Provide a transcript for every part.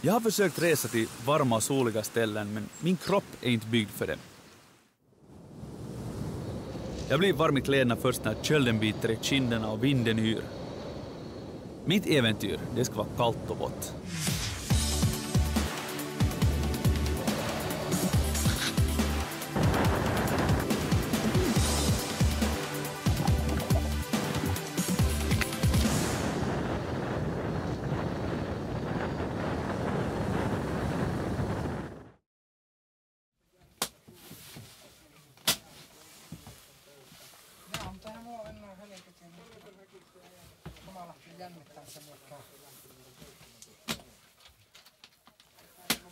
Jag har försökt resa till varma och soliga ställen, men min kropp är inte byggd för det. Jag blir varm i kläderna först när kölden biter i kinderna och vinden yr. Mitt äventyr, det ska vara kallt och vått.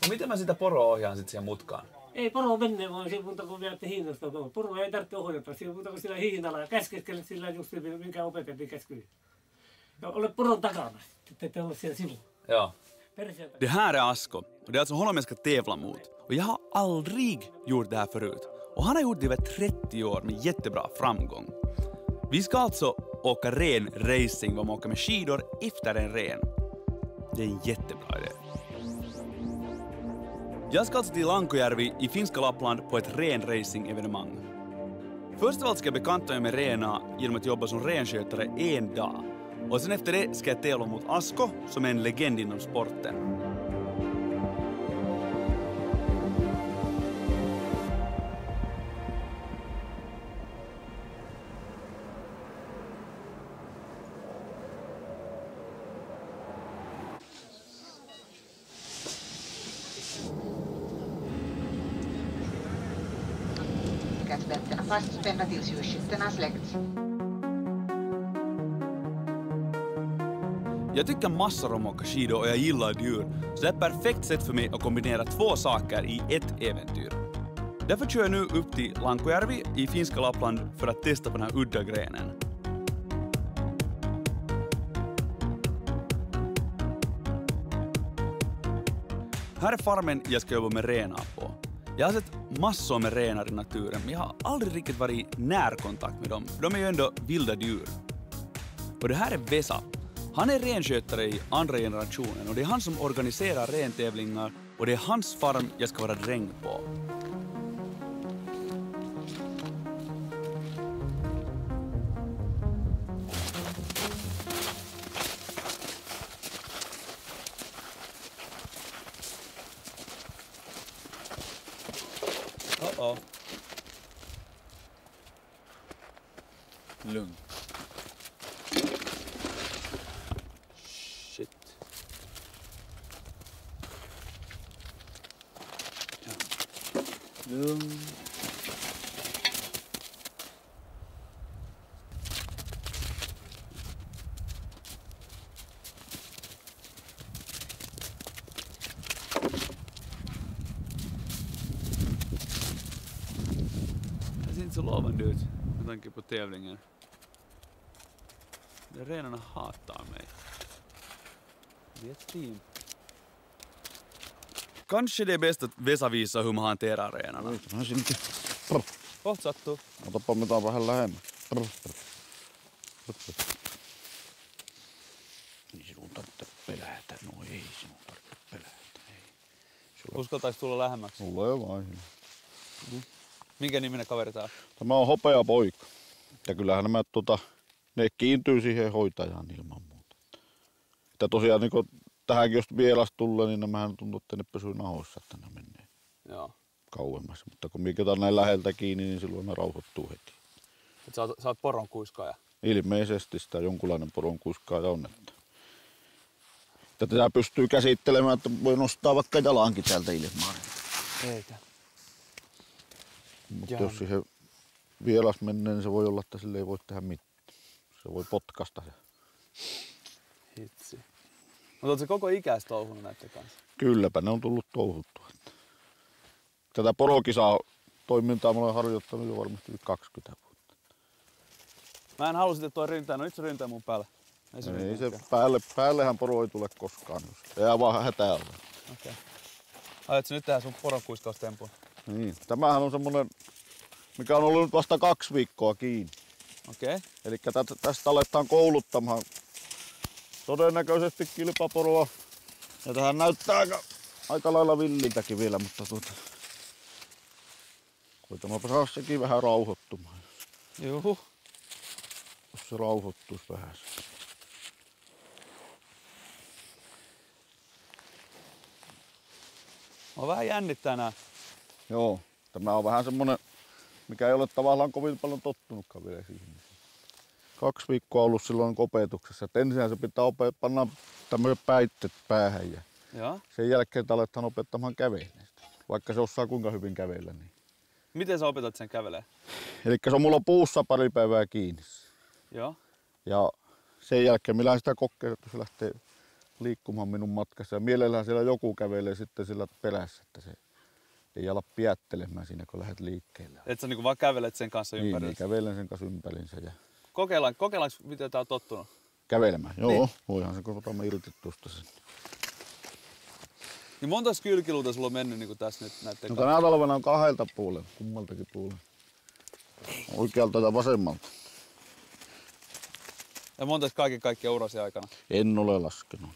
No miten mä sitä poroa ohjaan sit siihen mutkaan? Ei poro mene vaan siinä muuta kuin vielä hiinasta. Poro ei tarvitse ohjata. Siinä muuta kuin sillä hiinalla ja käskeskellä sillä just minkä opetettiin käskyy. Ja ole poron takana, ettei ole siellä sivulla. Ja. Det här är Asko och det är alltså honom jag ska tävla mot. Och jag har aldrig gjort det här förut. Och han har gjort det i över 30 år med jättebra framgång. Vi ska alltså åka ren racing, var man åker med skidor efter en ren. Det är en jättebra idé. Jag ska alltså till Lankojärvi i finska Lappland på ett ren racing-evenemang. Först av allt ska jag bekanta mig med rena genom att jobba som renskötare en dag. Och sen efter det ska jag tävla mot Asko som är en legend inom sporten. Fastspända tills ljusskyttarna släckts. Jag tycker massor om att åka skidor och jag gillar djur, så det är ett perfekt sätt för mig att kombinera två saker i ett äventyr. Därför kör jag nu upp till Lankojärvi i finska Lappland för att testa på den här udda grenen. Här är farmen jag ska jobba med renar på. Jag har sett massor med renar i naturen, men jag har aldrig riktigt varit i närkontakt med dem. De är ju ändå vilda djur. Och det här är Vesa. Han är renskötare i andra generationen och det är han som organiserar rentävlingar och det är hans farm jag ska vara dräng på. Uh-oh. Lugn. Shit. Ja. Lugn. Det ser inte så lovande ut med tanke på tävlingen. Renarna hatar mig. Det är ett team. Kanske det är bäst att Vesa visar hur man hanterar renarna. Kohta sattuu. Otapa mitä vähän lähemmä. Ei sinun tarvitse pelätä. No ei sinun tarvitse pelätä. Uskaltaisi tulla lähemmäksi? Tulee vaan. Minkä niminen kaveri tää on? Tämä on hopea poika. Ja kyllähän nämä ne kiintyy siihen hoitajaan ilman muuta. Että tosiaan niin tähänkin jos vieras tulee, niin nämähän tuntuu, että ne pysyy nahoissa, että ne menee kauemmas. Mutta kun mikä on näin läheltä kiinni, niin silloin ne rauhoittuu heti. Et sä oot poronkuiskaaja? Ilmeisesti sitä jonkunlainen poronkuiskaaja on. Että tätä pystyy käsittelemään, että voi nostaa vaikka jalankin täältä ilmaan. Eikä. Mutta jos siihen vieras menee, niin se voi olla, että sille ei voi tehdä mitään. Se voi potkasta se. Hitsi. Mutta oot sä koko ikäis touhunut näiden kanssa? Kylläpä ne on tullut touhuttua. Tätä porokisaa toimintaa mä olen harjoittanut jo varmasti 20 vuotta. Mä en halua sitten toi ryntää, no nyt se ryntää mun päälle. Ei se päällehän poro ei tule koskaan, jos jää vaan hätää alle. Okei. Aiotko nyt tehdä sun poronkuiskaustempun? Niin, tämähän on semmonen, mikä on ollut nyt vasta 2 viikkoa kiinni. Okei. Elikkä tästä aletaan kouluttamaan todennäköisesti kilpaporoa Ja tähän näyttää aika lailla villiltäkin vielä, mutta koitamaanpa saada sekin vähän rauhoittumaan. Juhu. Jos se rauhoittuisi vähän. On vähän jännittää nää. Joo, tämä on vähän semmonen, mikä ei ole tavallaan kovin paljon tottunutkaan vielä siihen. 2 viikkoa ollut silloin opetuksessa. Ensin se pitää panna tämmöiset päitteet päähän ja Joo. sen jälkeen aletaan opettamaan kävelemään. Vaikka se osaa kuinka hyvin kävellä. Niin. Miten sä opetat sen kävelee? Eli se on mulla puussa pari päivää kiinni. Joo. Ja sen jälkeen minä sitä kokeilin, että se lähtee liikkumaan minun matkassa. Ja mielellään siellä joku kävelee sitten sillä perässä, että se ei ala piättelemään siinä, kun lähdet liikkeelle. Et sä niinku vaan kävelet sen kanssa ympäriinsä? Niin, kävelen sen kanssa ympäriinsä. Ja Kokeillaanko miten tää on tottunut? kävelemään, joo. Niin. Voihan se, kun otamme irti tuosta sen. Niin monta kylkiluuta sulla on mennyt niinku tässä nyt näitten No tänä talvena on 2 puolella, kummaltakin puolella. Oikealta ja vasemmalta. Ja monta kaiken kaikkiaan urasi aikana? En ole laskenut.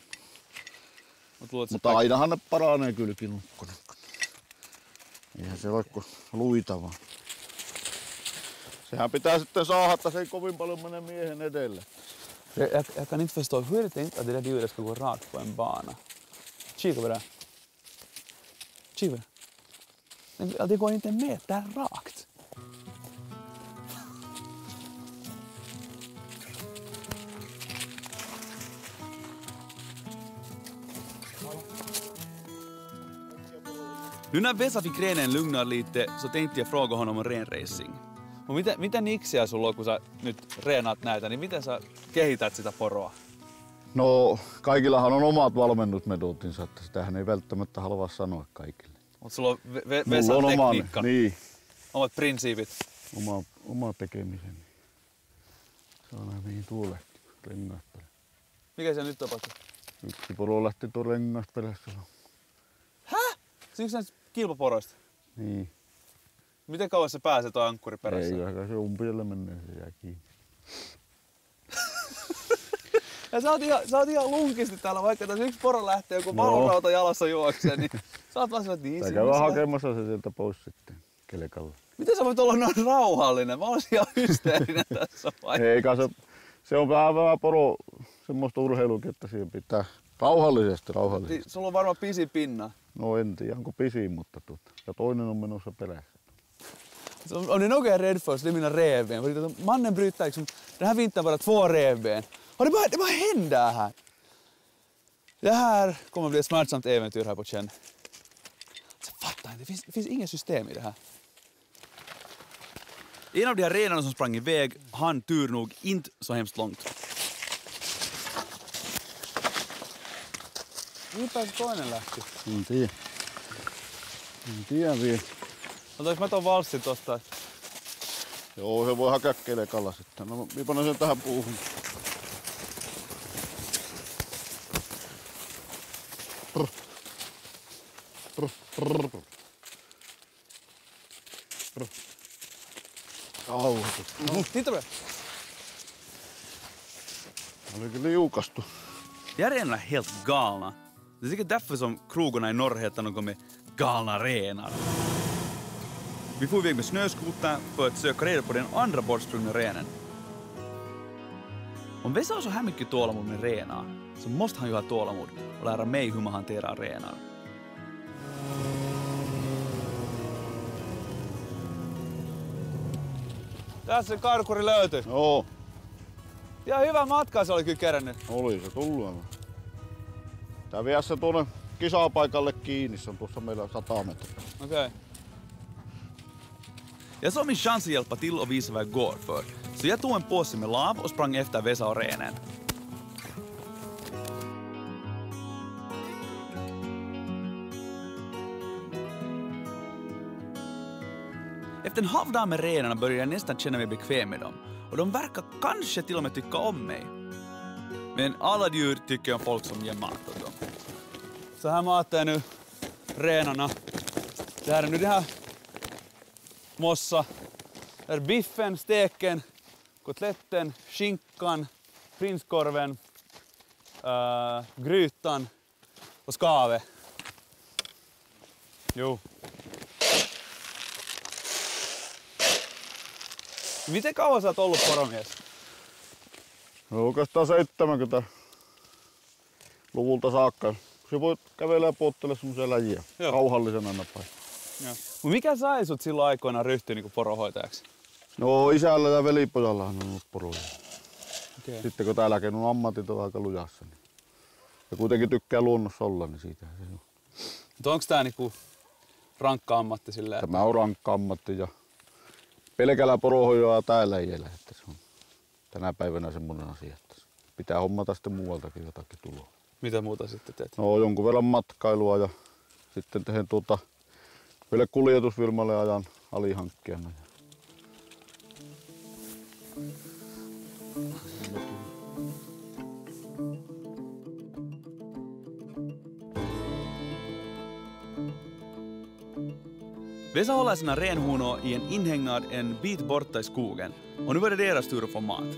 Mutta ainahan ne paranee kylkilukkona. Eihän se vaikka luita vaan. Sehän pitää sitten saada, että se ei kovin paljon mene miehen edelle. Jag kan inte förstå, hur är det tänkt att det där djuret ska gå rakt på en bana? Kika på det. Kika på det. Det går inte med där rakt. Nu när Vesa fick renen lugna lite så tänkte jag fråga honom om renracing. Mitä niksiä sulla on, kun sä nyt reenaat näitä, niin miten sä kehität sitä poroa? No, kaikillahan on omat valmennusmetodinsa, että sitähän ei välttämättä halua sanoa kaikille. Mutta sulla on Mulla Vesan on tekniikka, niin, omat prinsiipit. oma tekemiseni. Se on aina mihin tuo lähti, rengaspelä. Mikä se nyt tapahtui? Yksi poro lähti tuon rengaspelässä. Häh? Se yksi näistä kilpaporoista? Niin. Miten kauan se pääsee tuo ankkuri perässä? Ei, ehkä se umpielle menee, se jää kiinni. Ja sä oot ihan lunkisti täällä, vaikka tässä yksi poro lähtee, joku valorauta jalassa juoksee, niin sä oot vaan sillä, että niin. Tää käydään hakemassa se sieltä pois sitten kelkalla. Miten sä voit olla noin rauhallinen? Mä olisin ihan hysteerinen tässä vaiheessa. Eikä se on vähän poro semmoista urheilukin, että siihen pitää rauhallisesti. Niin, sulla on varmaan pisin pinna. No en tiedä, onko pisin, mutta ja toinen on menossa perässä. Om ni någon är rädd för så det är mina revben. För mannen bryter liksom, den här vintern bara 2 revben. Och det bara händer här. Det här kommer bli ett smärtsamt äventyr här på Känn. Så fattar inte, det finns inget system i det här. En av de här renarna som sprang iväg, han tur nog inte så hemskt långt. Mihin pääsi toinen lähti? En tiedä vielä. Otaanko mä ton valssin tosta? Joo, se voi hakea kelkalla sitten. No, mä panen sen tähän puuhun. Kauhoitus. Titta på det. Olikin liukastu. Järjen är helt galna. Det är säkert därför som krogarna i norr heter något med galna renar. Vi får iväg med snöskotern för att söka reda på den andra bortsprungna renen. Om Vesa har så här mycket tålamod med renar så måste han ju ha tålamod och lära mig hur man hanterar renar. Tässä se karkuri löytyi. Joo, Ja hyvä matka se oli kyllä kerännyt. oli se tullut aivan. Tää vie se tuonne kisapaikalle kiinni, se on tuossa meillä 100 metriä. Okej. Jag såg min chans att hjälpa till och visa vad jag går för. Så jag tog en påse med lav och sprang efter Vesa och renen. Efter en halvdag med renarna började jag nästan känna mig bekväm med dem. Och de verkar kanske till och med tycka om mig. Men alla djur tycker om folk som ger mat åt dem. Så här matar jag nu renarna. Det här är nu det här mossa. Det är biffen, steken, kotletten, skinkan, prinskorven, grytan på skavet. Jo. Miten kauan sä oot ollut poromies? No oikeastaan 70-luvulta saakka. Se voi kävellä ja puottele semmoisia läjiä. Joo. Kauhallisena napai. Mikä sai sut silloin aikoina ryhtyä niinku poronhoitajaksi? No isällä ja velipojallahan on ollut poroja. Okay. Sitten kun täällä on ammatit on aika lujassa. Niin. Ja kuitenkin tykkää luonnossa olla, niin siitä se on. Onko tää niinku rankka ammatti silleen? Tämä on rankka ammatti ja pelkällä poronhoidolla täällä ei elä. Että se on tänä päivänä semmoinen asia, että pitää hommata sitten muualtakin jotakin tuloa. Mitä muuta sitten teet? No jonkun verran matkailua ja sitten tehen vielä kuljetusfirmalle ajan alihankkijana. Vesa håller sina renhonor i en inhägnad en bit borta i skogen och nu var det deras tur att få mat.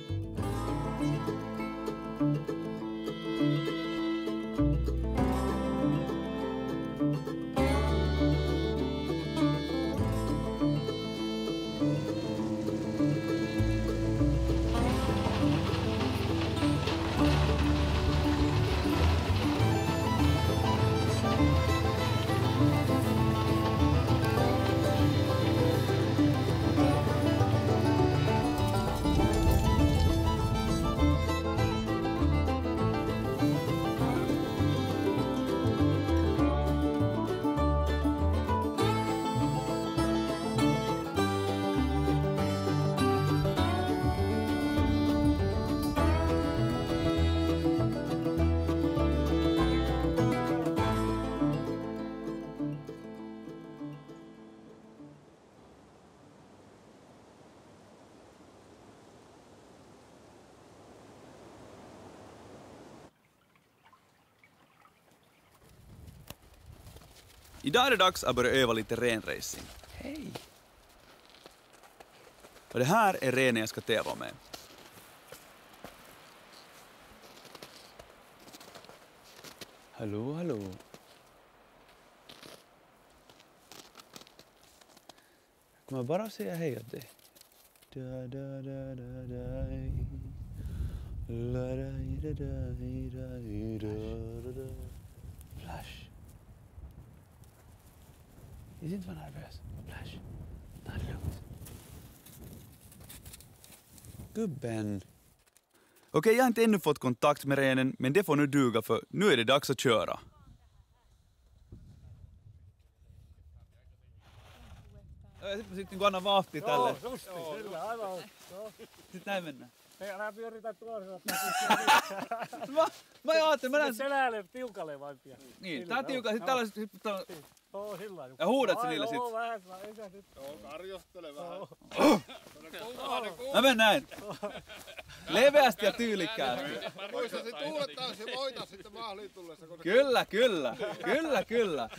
Idag är det dags att börja öva lite renracing. Hej! Och det här är renen jag ska tävla med. Hallå, hallå. Kan man bara säga hej åt dig? Da, da, da, da, da. La, da, da, da, da, da, da. Flash. Inte vara nervös. Flash. Ta det lugnt. Gubben. Okej, jag har inte ännu fått kontakt med renen, men det får nu duga för nu är det dags att köra. Sitten kun annan vauhtia tälle. Joo, justi, sillä aivan. Sitten näin mennään. Älä pyöritä tuossa. Mä ajattelin, mä näen... Seläälle tiukalle vain pian. Niin, tää on tiukaa. Sitten tällaiset... Joo, sillä lailla. Ja huudat sä niille sit? Joo, vähän. Eikä nyt. Joo, karjostele vähän. Mä menen näin. Leveästi ja tyylikkäästi. Muista se tuulettaa, se voita sitten mahliin tullessa. Kyllä, kyllä. Kyllä, kyllä.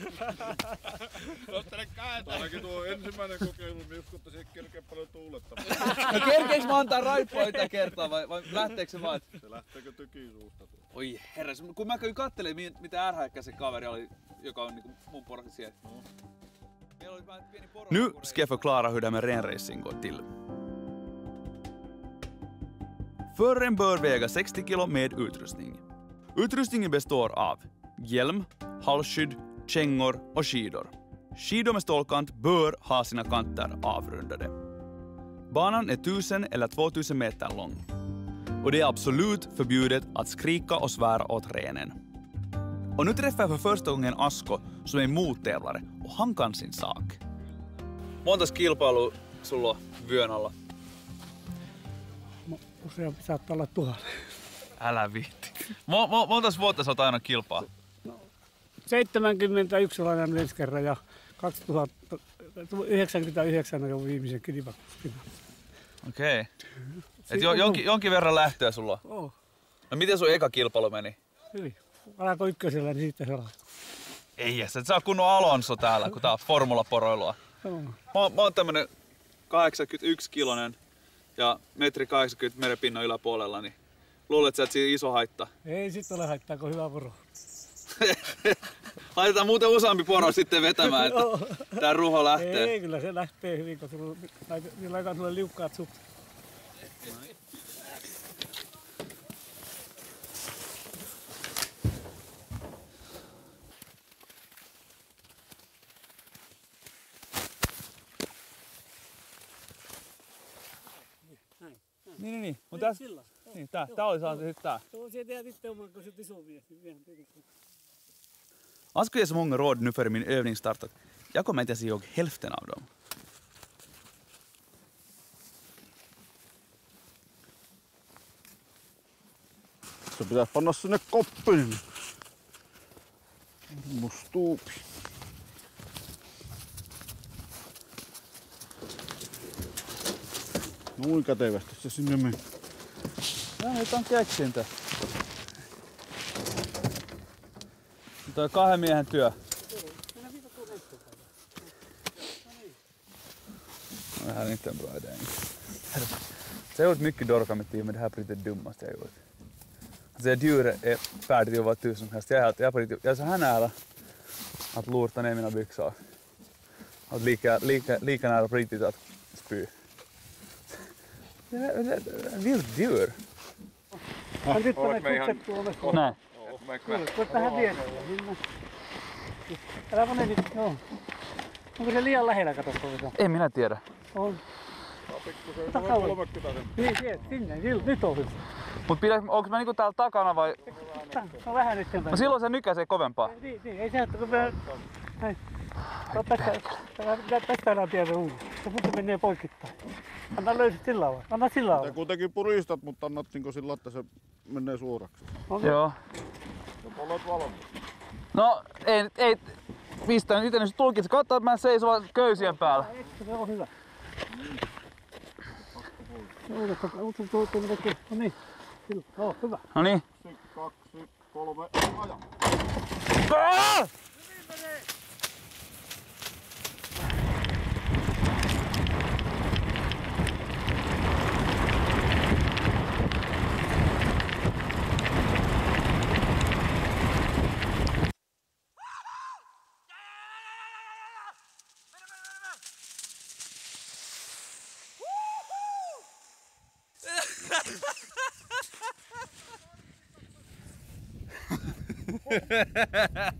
Nostele kädet. Ainakin tuo ensimmäinen kokeilu, niin uskon, että se ei kerkeä paljon tuulettamaan. No kerkeekö mä antaa raippua yhtä kertaa vai lähteekö se vaan? Se lähteekö tykiin suusta tuo? Oi herra, kun mä käyn kattelemaan mitä ärhäkkä se kaveri oli, joka on niinku mun porosi siellä. Nu ska jag förklara hur det här med renracing går till. Föraren bör väga 60 kilo med utrustning. Utrustningen består av hjälm, halsskydd, kängor och skidor. Skidor med stålkant bör ha sina kanter avrundade. Banan är 1000 eller 2000 meter lång. Och det är absolut förbjudet att skrika och svära åt renen. Och nu träffar jag för första gången Asko som är mottävlare och han kan sin sak. Montas kilpailua sulla on vyön alla? Useampi saattaa olla 1000. Älä viitti. Montas vuotta sä oot aina kilpaa? 71 olen ajanut ensi kerran ja 1999 on viimeisen kilpakuskina. Okei. Et jonkin verran lähtöä sulla on. Oh, No miten sun eka kilpailu meni? hyvin. Alkoi ykkösellä, niin sitten se alkoi. Ei jäs, et sä oot kunnon Alonso täällä, kun tää on formulaporoilua. Mä oon tämmönen 81 kilonen ja 1,80 m merenpinnan yläpuolella, niin luulet sä, että siinä iso haitta? Ei sit ole haittaa, kun hyvä poro. Laitetaan muuten useampi poro sitten vetämään, että tää ruho lähtee. Ei, kyllä se lähtee hyvin, kun niillä aikaa tulee liukkaat suut. Niin. Mutta tässä... Niin, tää oli saanut sitten tää. Joo, se teet itse oman, kun se iso mies. Vad skulle ge så många råd nu före min övningsstart att jag kommer inte ens ihåg hälften av dem. Se pitäisi panna sinne koppiin. Mustuupi. Noin kätevästi se sinne meni. Tää nyt on keksintö. Toi 2 miehen työ. Det här är inte en bra idé. Så jag har gjort mycket dåliga med tid, men det här är lite det dummaste jag har gjort. Alltså det djuret är färdigt att vara tusen som helst. Jag är så här nära att lorta ner mina byxor. Att lika nära på riktigt att spy. Det är vilt djur. Kan nyt panna sukset tuolle. Nej. Koet tähän viereen. Älä pane nyt, joo. Onko se liian lähellä, kato tuolla? En minä tiedä. On. Pikkusen 30 Niin, sinne. Nyt on hyvä. Mut onks mä niinku täällä takana vai? No vähän eteenpäin. No silloin se nykäisee kovempaa. Niin, ei se, että kun mä... Näin. Tästä älä tiedä uudestaan. Se muuten menee poikittain. Anna löysit sillä lailla. Anna sillä lailla. Sä kuitenkin puristat, mutta annat niinku sillä, että se menee suoraksi. Joo. Ja olet valmis. No ei mistään itse nyt tulkitse. Katso, että mä seison köysien päällä. Se on hyvä. No niin. Joo, hyvä. No niin. 1, 2, 3, aja.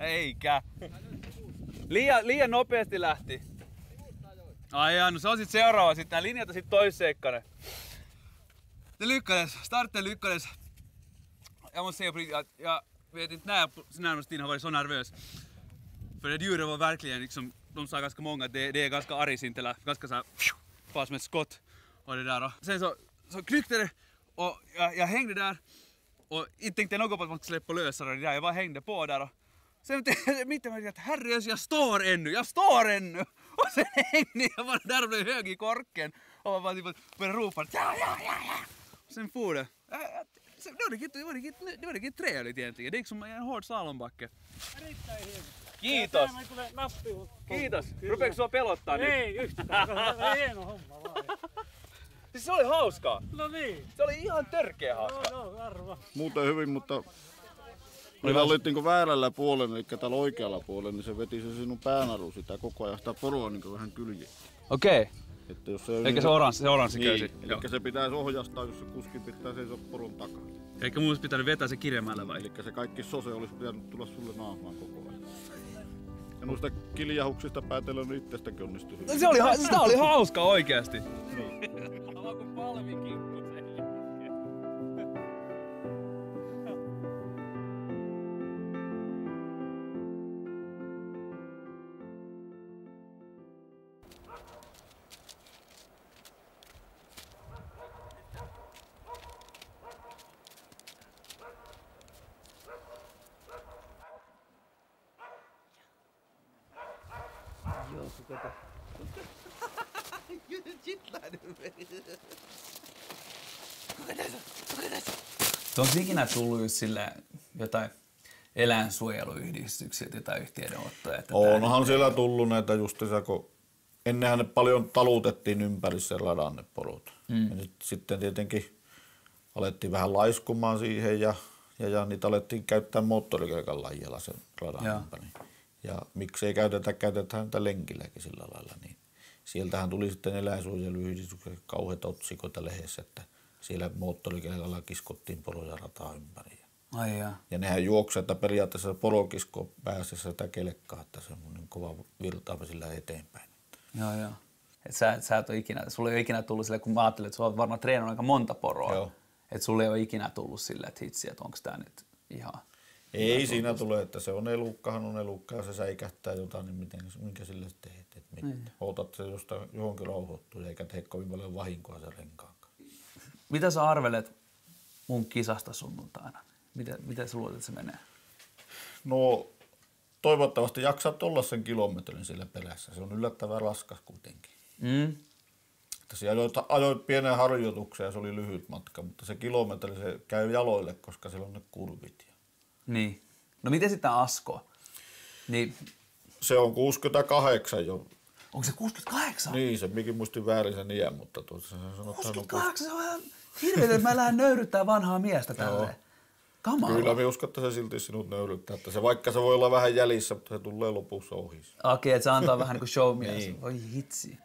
Eikä. Liian nopeasti lähti. Ai no se on sit seuraava. Sitten nää linjat ja sit toisseikkainen. Det lyckades. Starten lyckades. Jag måste säga på riktigt att jag vet inte när jag närmast in har varit så nervös. För det djuret var verkligen liksom, de sa ganska många att det är ganska argsint eller ganska såhär fast med ett skott och det där då. Sen så knyckte det och jag hängde där och inte tänkte något på att man skulle släppa lösa det där. Jag bara hängde på där och sen mitt i mig att herre, jag står ännu! Och sen hängde jag bara där och blev hög i korken och man bara typ började ropa ja. Och sen for det. Det var riktigt trevligt egentligen. Det gick som en hård slalombacke. Kiitos! Kiitos! Rupeeko sua pelottaa nyt? Ei yhtään. Hieno homma vaan. Siis se oli hauskaa. No niin. Se oli ihan törkeä hauskaa. No, arva. Muuten hyvin, mutta meillä olit niinku väärällä puolella, eli täällä oikealla puolella, niin se veti se sinun päänaru sitä koko ajan sitä poroa niinku vähän kyljeen. Okei. Että jos se Eikä se oranssi köysi. Niin, eli se pitäisi ohjastaa, jos se kuski pitää seisoa poron takana. Eikä mun olisi pitänyt vetää se kirjaimällä vai? Eli se kaikki sose olisi pitänyt tulla sulle naamaan koko ajan. Ja noista kiljahuksista päätellen itsestäkin onnistui hyvin. Sitä oli hauska oikeasti. Alako palmikinkku sen jälkeen? Onko ikinä tullut just silleen jotain eläinsuojeluyhdistyksiä tai yhteydenottoja? Onhan siellä tullut näitä justiinsa, kun ennenhän ne paljon talutettiin ympäri se radan ne porot. Ja nyt sitten tietenkin alettiin vähän laiskumaan siihen ja Ja niitä alettiin käyttää moottorikelkan laijalla sen radan ympäri. Ja miksei käytetään niitä lenkilläkin sillä lailla. Niin sieltähän tuli sitten eläinsuojeluyhdistyksen kauheita otsikoita lehdessä, että siellä moottorikelkalla kiskottiin poroja rataa ympäri. Ai jaa. Ja nehän juoksee, että periaatteessa porokisko pääsee sitä kelkkaa, että se on niin kova virtaava sillä eteenpäin. Joo. Et sä et ole ikinä, sulla ei ole ikinä tullut silleen, kun mä ajattelin, että sulla on varmaan treenannut aika monta poroa. Että sulla ei ole ikinä tullut silleen, että hitsi, että onko tää nyt ihan... Ei siinä tule, että se on elukkahan on elukka ja se säikähtää jotain, niin minkä sille teet. Ootat se johonkin rauhoittuu eikä tee kovin paljon vahinkoa sen renkaankaan. Mitä sä arvelet mun kisasta sunnuntaina? Miten sä luulet, että se menee? No toivottavasti jaksaat olla sen kilometrin sillä perässä. Se on yllättävän raskas kuitenkin. Että ajoit pienen harjoituksen ja se oli lyhyt matka, mutta se kilometri se käy jaloille, koska siellä on ne kurvit. Niin. No miten sitten Asko? Niin... Se on 68 jo. Onko se 68? Niin, se mikin muistin väärin sen iän, mutta tuossa sanotaan... 68, se on ihan hirveetä, että mä lähden nöyryttää vanhaa miestä tälleen. Kamala. Kyllä me uskon, että se silti sinut nöyryttää. Että se, vaikka se voi olla vähän jäljessä, mutta se tulee lopussa ohi. Okei, että se antaa vähän niin kuin showmies. Niin. Oi hitsi.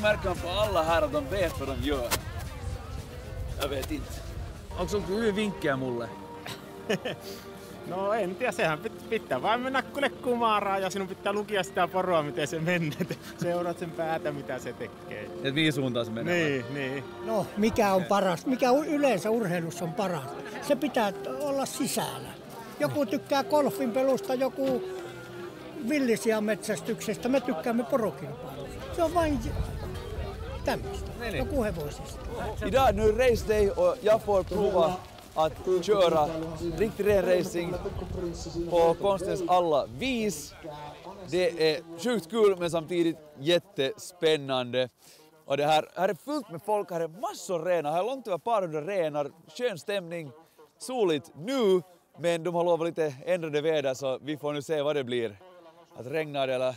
Märkään på alla här att de vet vad de gör. Jag vet inte. Onko sulla hyvin vinkkejä mulle? No en tiedä, sehän pitää vain mennä kuule kumaraan ja sinun pitää lukia sitä poroa, miten se menee. Seuraat sen päätä, mitä se tekee. Et mihin suuntaan se menee? Niin. No, mikä on paras? Mikä yleensä urheilussa on paras? Se pitää olla sisällä. Joku tykkää golfin pelusta, joku villisian metsästyksestä. Me tykkäämme porokilpailusta. Se on vain tämmöistä. Joku hevosista. Idag nu är race day och jag får prova att köra riktig renracing på konstens alla vis. Det är sjukt kul men samtidigt jättespännande. Och det här är fullt med folk, här är massor renar, här är långt över ett par hundra renar, skön stämning, soligt nu, men de har lovat lite ändrade väder så vi får nu se vad det blir. Att regnar eller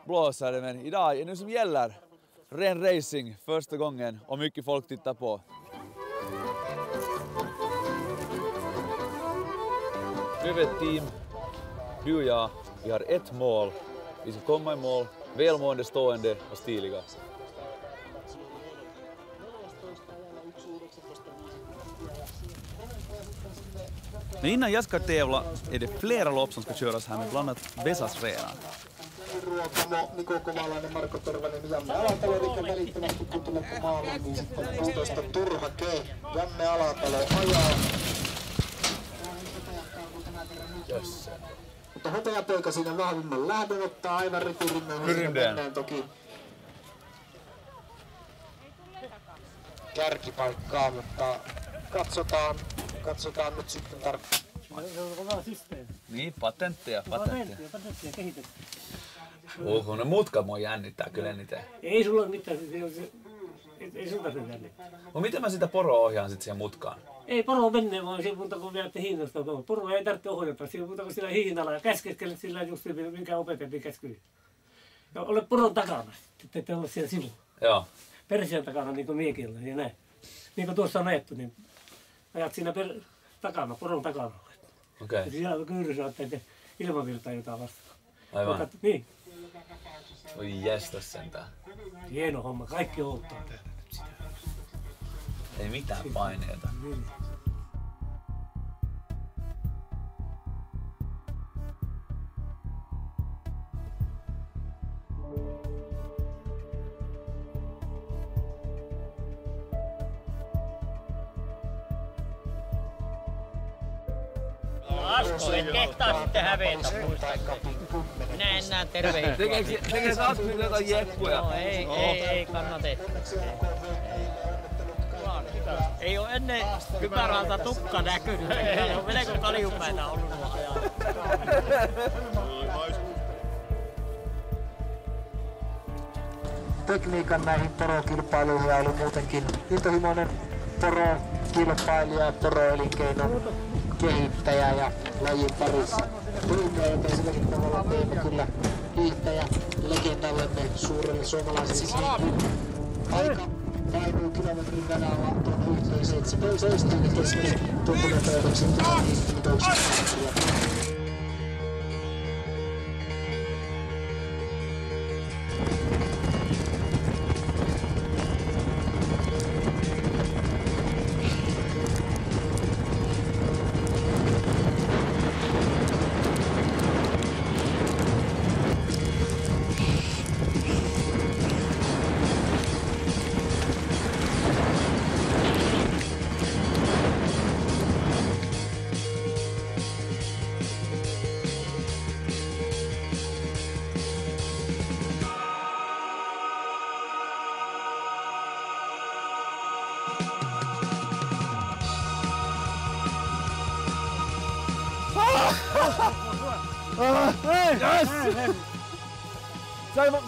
blåser det, men idag är det som gäller. Ren racing första gången och mycket folk tittar på. Nu är vi ett team, du och jag, vi har ett mål. Vi ska komma i mål, välmående, stående och stiliga. Men innan jag ska tävla är det flera lopp som ska köras här med bland annat Vesasrenan. Ruokamo, Niko Kovalainen, Marko Torvanen, Janne Alatalo, eli välittömästi kun tulee maailmaan, niin sitten 15 Turha G. Janne Alatalo ajaa. Yes. Mutta hopeapoika siinä vahvimman lähdön ottaa aivan ripirinnään. Mennään toki kärkipaikkaa, mutta katsotaan nyt sitten tarkkaan. Niin, patentteja. Patentteja kehitetty. Oho, no mutkat mua jännittää kyllä eniten. Ei sulla ole mitään, ei sulta se jännittää. No miten mä sitä poroa ohjaan sit siihen mutkaan? Ei poro menneen vaan siinä muuta kun viette hiinasta. Poro ei tarvitse ohjata, siinä muuta kun sillä hiinalla ja käskeskele sillä just minkä opetempi käskyy. Ja ole poron takana, ettei ole siellä sivulla. Joo. Persian takana niin kuin miekin ja näin. Niin kuin tuossa on ajettu, niin ajat siinä takana, poron takana. Okei. Ja siellä on kyyryssä, ettei ilmavirtaa jotain vastaan. Aivan. Niin. Oi jästäs sentään. Hieno homma, kaikki odottaa täältä nyt sitä. Ei mitään paineita. Niin. Asko, et kehtaa sitten hävetä. Minä en näe terveisiä. Tekee sä nyt jotain jekkuja? No, ei kannata. Ei oo ennen kypärältä tukka näkynyt. Se on melko kaljupäitä ollut nuo ajaa. Tekniikan näihin porokilpailuihin oli muutenkin intohimoinen porokilpailija ja poroelinkeinon kehittäjä ja lajin parissa toimija, joten silläkin tavalla teemme kyllä hiihtäjä legendallemme suurelle suomalaiselle aika painuu kilometrin vedalla tuonne yhteen 7 ja kesken tuntunopeudeksen 1050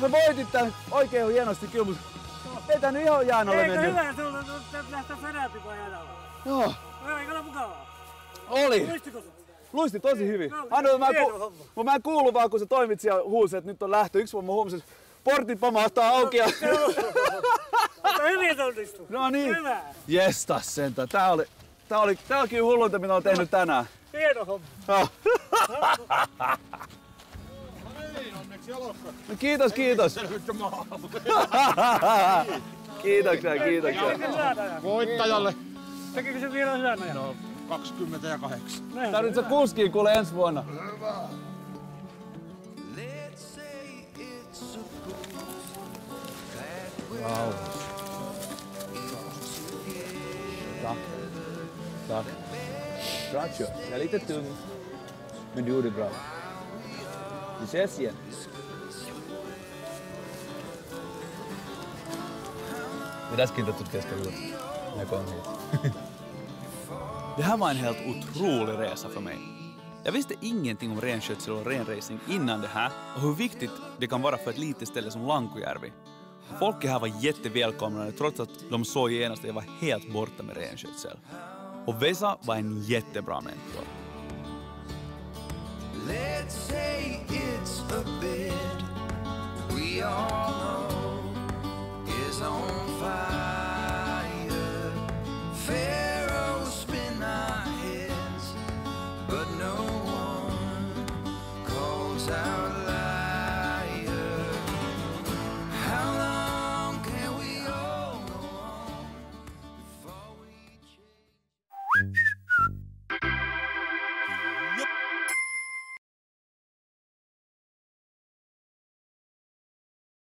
Sä voitit tän oikein hienosti kyllä, mutta ei tää nyt ihan jäänolle mennyt. Eikö hyvä, sulla lähtee fänäpi vai jäänolle? Joo. Eikö ole mukavaa? Oli. Luistiko sut? Luisti tosi hyvin. Mä en kuulu vaan, kun sä toimit siellä huusi, että nyt on lähtö. Yksi vaan mä huomasin, että portit pamahtaa auki. Mutta hyvin onnistu. No niin. Hyvä. Jestas sentään. Tää oli kyllä hulluinta, mitä olen tehnyt tänään. Hieno homma. No kiitos. Kiitoksia. Voittajalle. Tekikö se vielä hyvän ajan? No, 28. Tarvitsetko kuskiin kuule ensi vuonna? Wow. Tack. Bra kört. Jag är lite tung, men du gjorde bra. Vi ses igen. Mitäskin tätä keskustelut? Jag kom hit. Det här var en helt otrolig resa för mig. Jag visste ingenting om renskötsel och renracing innan det här och hur viktigt det kan vara för ett litet ställe som Lankujärvi. Folket här var jättevälkomnande trots att de såg genast att jag var helt borta med renskötsel. Och Vesa var en jättebra mentor. Let's say it's a bed we are